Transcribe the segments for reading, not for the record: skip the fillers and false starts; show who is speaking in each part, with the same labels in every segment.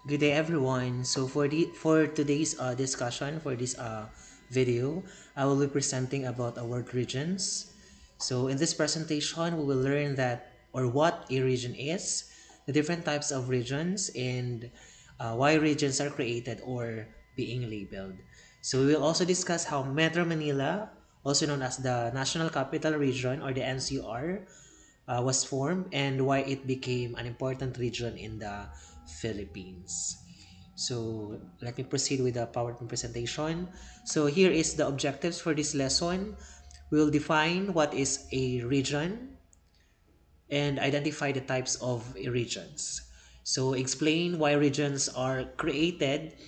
Speaker 1: Good day, everyone. So for today's discussion for this video, I will be presenting about our world regions. So in this presentation, we will learn that or what a region is, the different types of regions, and why regions are created or being labeled. So we will also discuss how Metro Manila, also known as the National Capital Region or the NCR, was formed and why it became an important region in the Philippines. So let me proceed with the PowerPoint presentation. So here is the objectives for this lesson. We will define what is a region and identify the types of regions. So explain why regions are created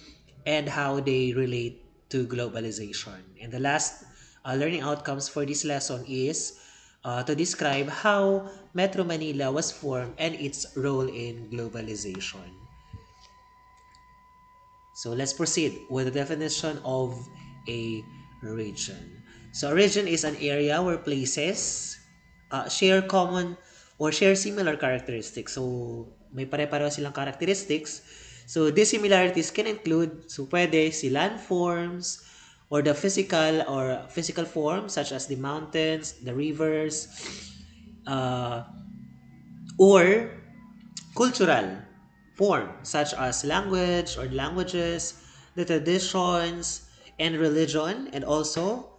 Speaker 1: and how they relate to globalization. And the last learning outcomes for this lesson is to describe how Metro Manila was formed and its role in globalization. So let's proceed with the definition of a region. So a region is an area where places share common or share similar characteristics. So may pare-pareho silang characteristics. So these similarities can include, so pwede si landforms or the physical forms such as the mountains, the rivers, uh, or cultural form such as language or languages, the traditions and religion, and also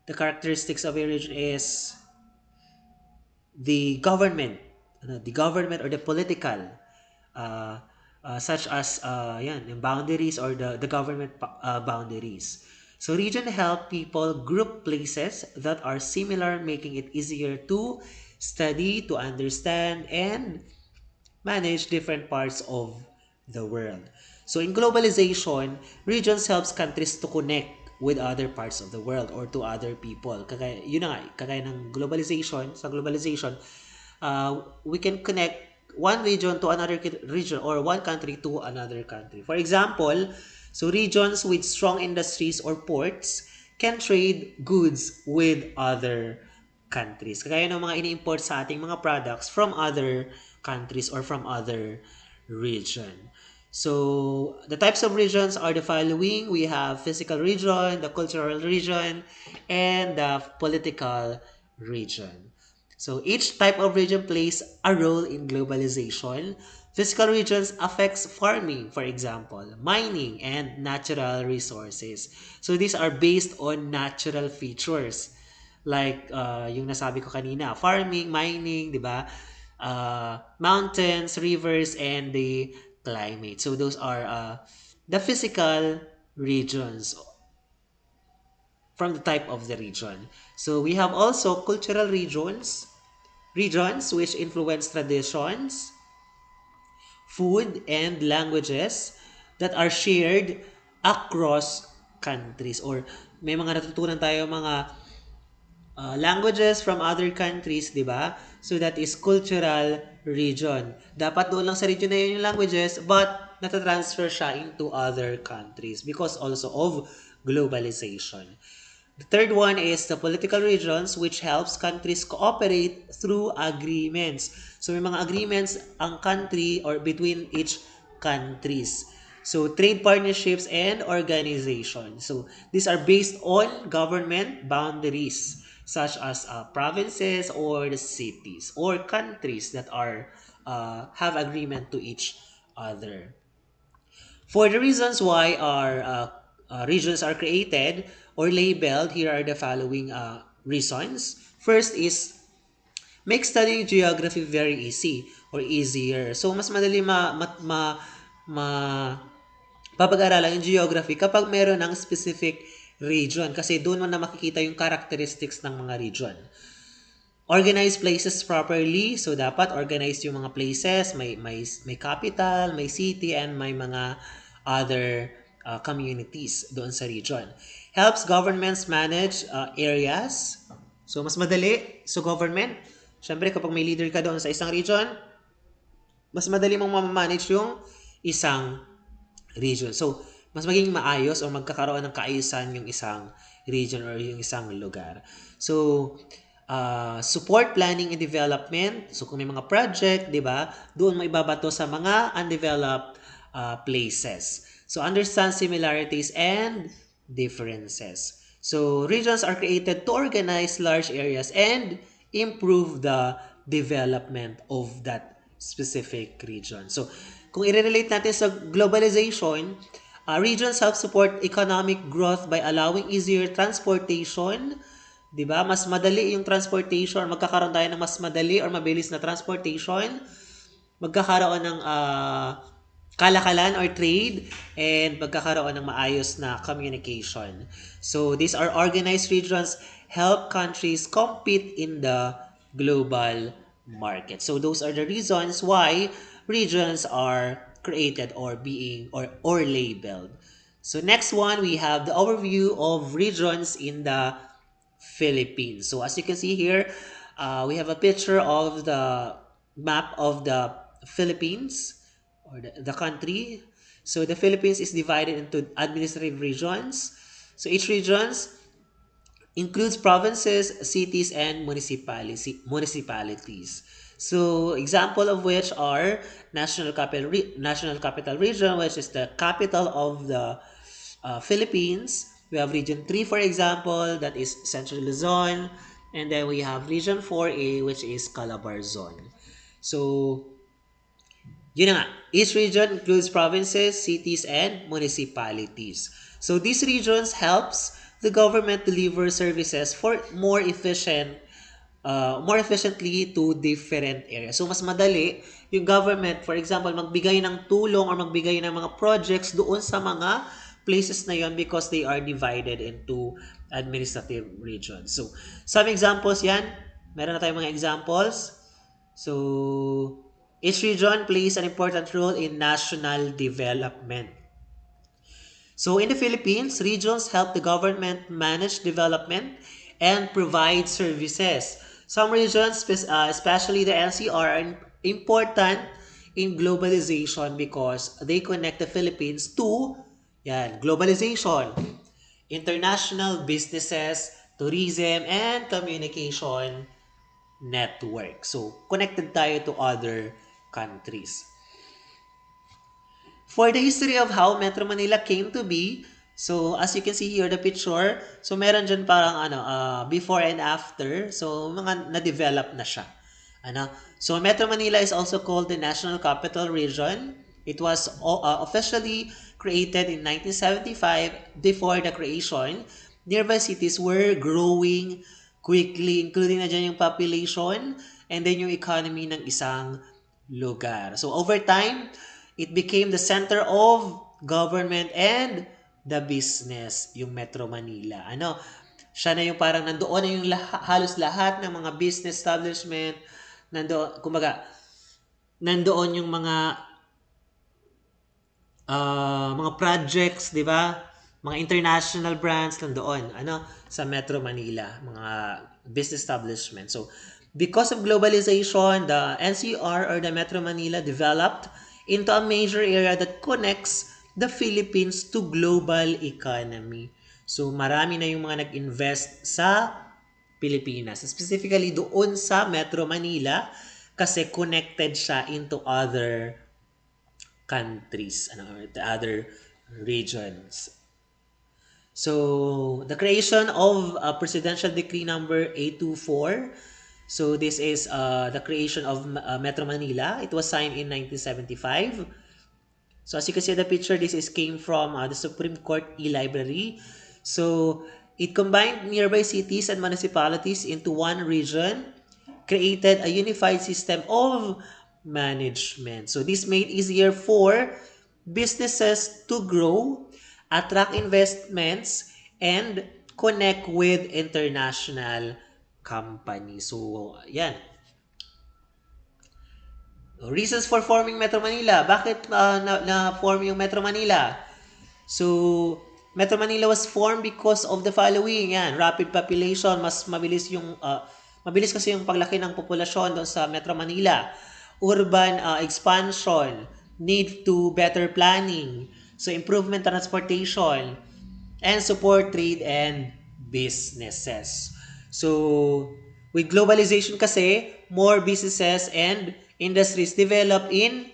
Speaker 1: the characteristics of a region is the government or the political, uh, such as yung boundaries or the government boundaries. So region help people group places that are similar, making it easier to study, to understand, and manage different parts of the world. So in globalization, regions helps countries to connect with other parts of the world or to other people. Kagaya, yun na nga, kagaya ng globalization, sa globalization, we can connect one region to another region or one country to another country. For example, so regions with strong industries or ports can trade goods with other countries. Kagaya ng mga ini-import sa ating mga products from other countries or from other region. So, the types of regions are the following. We have physical region, the cultural region, and the political region. So, each type of region plays a role in globalization. Physical regions affects farming, for example, mining, and natural resources. So, these are based on natural features. Like yung nasabi ko kanina, farming, mining, di ba? Mountains, rivers, and the climate. So those are the physical regions from the type of the region. So we have also cultural regions which influence traditions, food, and languages that are shared across countries, or may mga natutunan tayo mga languages from other countries, di ba? So that is cultural region. Dapat doon lang sa region na yun yung languages, but natatransfer siya into other countries because also of globalization. The third one is the political regions, which helps countries cooperate through agreements. So may mga agreements ang country or between each countries. So trade partnerships and organization. So these are based on government boundaries such as provinces or the cities or countries that are have agreement to each other. For the reasons why our regions are created or labeled, here are the following reasons. First is make studying geography very easy or easier. So, mas madali ma papag-aralan yung geography kapag meron ng specific region kasi doon mo na makikita yung characteristics ng mga region. Organize places properly. So, dapat organize yung mga places. May capital, may city, and may mga other communities doon sa region. Helps governments manage areas. So, mas madali sa government. Siyempre, kapag may leader ka doon sa isang region, mas madali mong mamamanage yung isang region. So, mas maging maayos o magkakaroon ng kaayusan yung isang region or yung isang lugar. So, support planning and development. So, kung may mga project, di ba, doon mo ibabato sa mga undeveloped places. So understand similarities and differences. So regions are created to organize large areas and improve the development of that specific region. So kung i-relate natin sa globalization, regions help support economic growth by allowing easier transportation. 'Di ba? Mas madali yung transportation, magkakaroon tayo ng mas madali or mabilis na transportation, magkakaroon ng kalakalan or trade, and magkakaroon ng maayos na communication. So these are organized regions help countries compete in the global market. So those are the reasons why regions are created or being or labeled. So next one, we have the overview of regions in the Philippines. So as you can see here, we have a picture of the map of the Philippines or the country. So the Philippines is divided into administrative regions. So each regions includes provinces, cities, and municipalities. So example of which are National Capital Region, which is the capital of the Philippines. We have Region 3, for example, that is Central Luzon. And then we have Region 4A, which is Calabar Zone. So, yun na nga. Each region includes provinces, cities, and municipalities. So, these regions helps the government deliver services for more efficiently to different areas. So, mas madali yung government, for example, magbigay ng tulong or magbigay ng mga projects doon sa mga places na yon because they are divided into administrative regions. So, some examples yan. Meron na tayong mga examples. So, each region plays an important role in national development. So in the Philippines, regions help the government manage development and provide services. Some regions, especially the NCR, are important in globalization because they connect the Philippines to globalization, international businesses, tourism, and communication network. So, connected tayo to other countries. For the history of how Metro Manila came to be, so as you can see here the picture, so meron dyan parang before and after. So mga na-develop na siya. So Metro Manila is also called the National Capital Region. It was officially created in 1975. Before the creation, nearby cities were growing quickly, including na dyan yung population and then yung economy ng isang lugar. So over time, it became the center of government and the business, yung Metro Manila. Siya na yung parang nandoon na yung halos lahat ng mga business establishment, nandoon, kumbaga, nandoon yung mga projects, di ba? Mga international brands nandoon, sa Metro Manila, mga business establishment. So, because of globalization, the NCR or the Metro Manila developed into a major area that connects the Philippines to global economy. So, marami na yung mga nag-invest sa Pilipinas. Specifically doon sa Metro Manila kasi connected siya into other countries, the other regions. So, the creation of Presidential Decree number 824. So, this is the creation of Metro Manila. It was signed in 1975. So, as you can see in the picture, came from the Supreme Court e-library. So, it combined nearby cities and municipalities into one region, created a unified system of management. So, this made easier for businesses to grow, attract investments, and connect with international companies. So, yan. Reasons for forming Metro Manila. Bakit na-form yung Metro Manila? So, Metro Manila was formed because of the following. Yan, rapid population, mas mabilis mabilis kasi yung paglaki ng populasyon doon sa Metro Manila. Urban expansion, need to better planning, so improvement transportation, and support trade and businesses. So, with globalization kasi, more businesses and industries develop in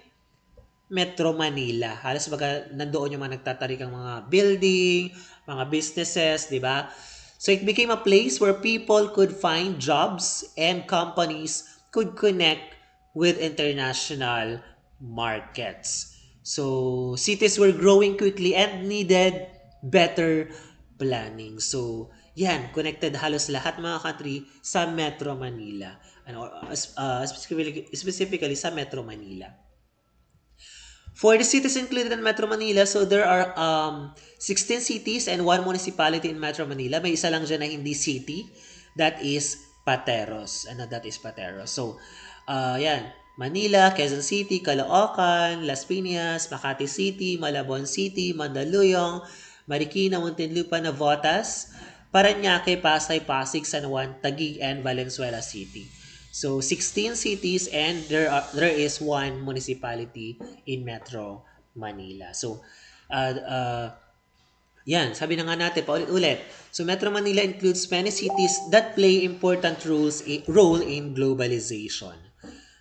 Speaker 1: Metro Manila. Halos baga nandoon yung mga nagtatarikang mga building, mga businesses, di ba? So it became a place where people could find jobs and companies could connect with international markets. So cities were growing quickly and needed better planning. So yan, connected halos lahat mga country sa Metro Manila. Ano, specifically sa Metro Manila. For the cities included in Metro Manila, so there are 16 cities and one municipality in Metro Manila. May isa lang dyan na hindi city. That is Pateros. Ano, that is Pateros. So, yan. Manila, Quezon City, Caloocan, Las Piñas, Makati City, Malabon City, Mandaluyong, Marikina, Muntinlupa, Navotas, Parañaque, Pasay, Pasig, San Juan, Taguig, and Valenzuela City. So 16 cities and there is one municipality in Metro Manila. So yan, sabi na nga natin paulit-ulit. So Metro Manila includes many cities that play important role in globalization.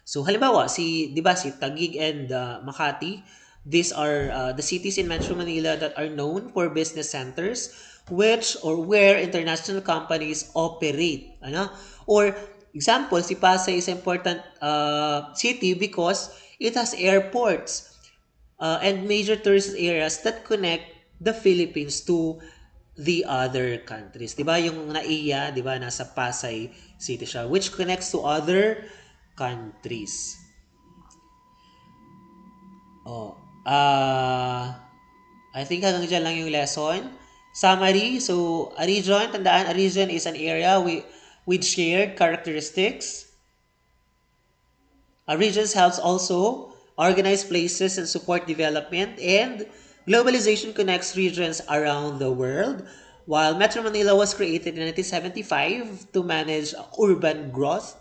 Speaker 1: So halimbawa, 'di ba si Taguig and Makati, these are the cities in Metro Manila that are known for business centers which or where international companies operate, ano? Or example, si Pasay is important city because it has airports and major tourist areas that connect the Philippines to the other countries. 'Di ba yung NAIA, 'di ba, nasa Pasay City siya, which connects to other countries. Oh, I think hanggang dyan lang yung lesson. Summary, so a region, tandaan, a region is an area with shared characteristics. Regions helps also organize places and support development, and globalization connects regions around the world. While Metro Manila was created in 1975 to manage urban growth,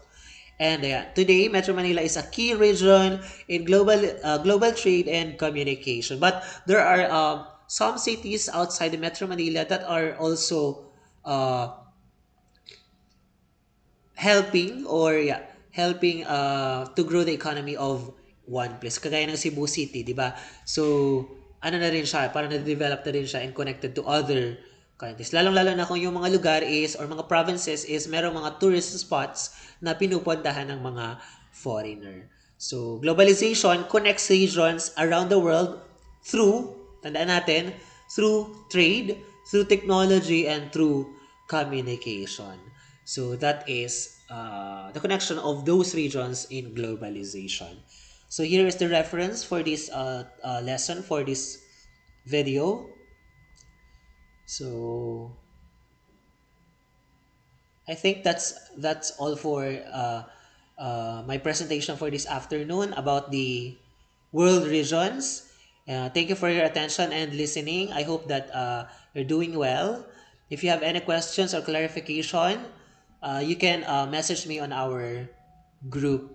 Speaker 1: and today Metro Manila is a key region in global trade and communication. But there are some cities outside the Metro Manila that are also uh, helping to grow the economy of one place. Kagaya ng Cebu City, di ba? So, ano na rin siya, parang na-develop na rin siya and connected to other countries. Lalong-lalo na kung yung mga lugar is, or mga provinces is, merong mga tourist spots na pinupuntahan ng mga foreigner. So, globalization connects regions around the world through, tandaan natin, through trade, through technology, and through communication. So that is the connection of those regions in globalization. So here is the reference for this lesson, for this video. So I think that's all for my presentation for this afternoon about the world regions. Thank you for your attention and listening. I hope that you're doing well. If you have any questions or clarification, you can message me on our group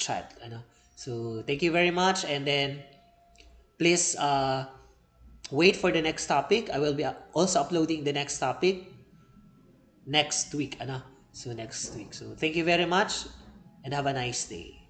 Speaker 1: chat. Ano? So thank you very much, and then please wait for the next topic. I will be also uploading the next topic next week. Ano? So next week. So thank you very much and have a nice day.